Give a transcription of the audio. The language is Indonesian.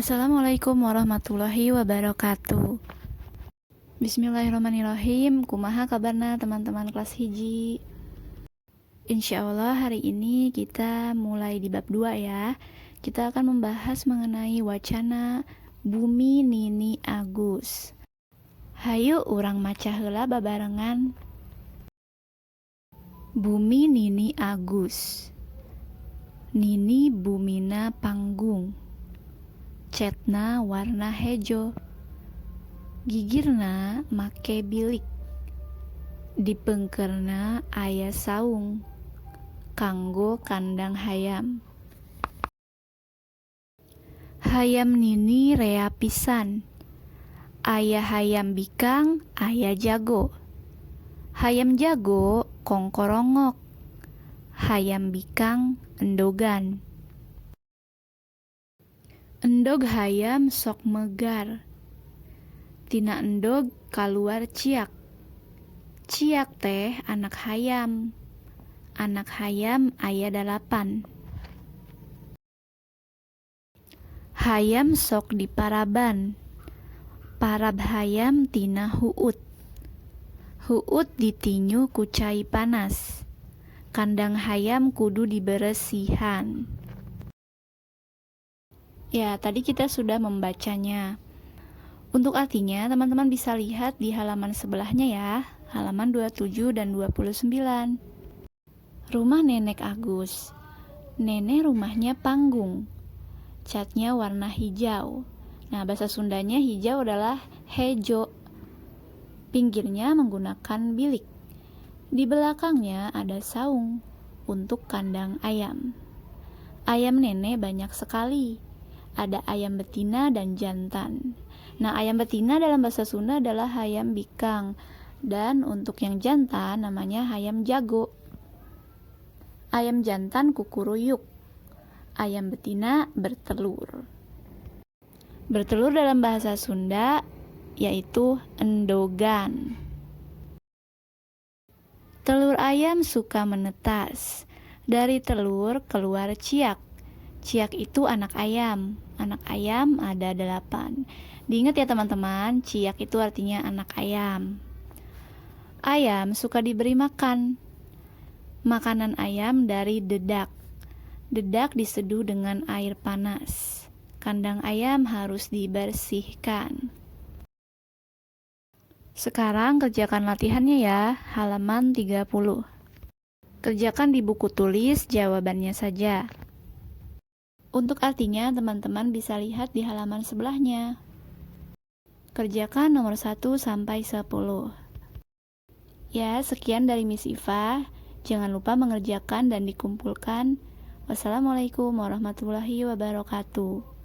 Assalamualaikum warahmatullahi wabarakatuh. Bismillahirrahmanirrahim. Kumaha kabarna teman-teman kelas hiji? Insya Allah hari ini kita mulai di bab 2 ya. Kita akan membahas mengenai wacana Bumi Nini Agus. Hayu urang maca heula babarengan. Bumi Nini Agus. Nini bumina panggung. Cetna warna hejo. Gigirna make bilik. Dipengkerna aya saung kanggo kandang hayam. Hayam Nini rea pisan. Aya hayam bikang, aya jago. Hayam jago kongkorongok. Hayam bikang endogan. Endog hayam sok megar. Tina endog kaluar ciak. Ciak teh anak hayam. Anak hayam aya 8. Hayam sok diparaban. Parab hayam tina huut. Huut ditinyu ku cai panas. Kandang hayam kudu diberesihan. Ya, tadi kita sudah membacanya. Untuk artinya, teman-teman bisa lihat di halaman sebelahnya ya, halaman 27 dan 29. Rumah Nenek Agus. Nenek rumahnya panggung. Catnya warna hijau. Nah, bahasa Sundanya hijau adalah hejo. Pinggirnya menggunakan bilik. Di belakangnya ada saung untuk kandang ayam. Ayam nenek banyak sekali. Ada ayam betina dan jantan. Nah, ayam betina dalam bahasa Sunda adalah hayam bikang. Dan untuk yang jantan namanya hayam jago. Ayam jantan kukuruyuk. Ayam betina bertelur. Bertelur dalam bahasa Sunda yaitu endogan. Telur ayam suka menetas. Dari telur keluar ciak. Ciak itu anak ayam. Anak ayam ada 8. Diingat ya teman-teman, ciak itu artinya anak ayam. Ayam suka diberi makan. Makanan ayam dari dedak. Dedak diseduh dengan air panas. Kandang ayam harus dibersihkan. Sekarang kerjakan latihannya ya, halaman 30. Kerjakan di buku tulis jawabannya saja. Untuk artinya teman-teman bisa lihat di halaman sebelahnya. Kerjakan nomor 1 sampai 10. Ya, sekian dari Miss Iva. Jangan lupa mengerjakan dan dikumpulkan. Wassalamualaikum warahmatullahi wabarakatuh.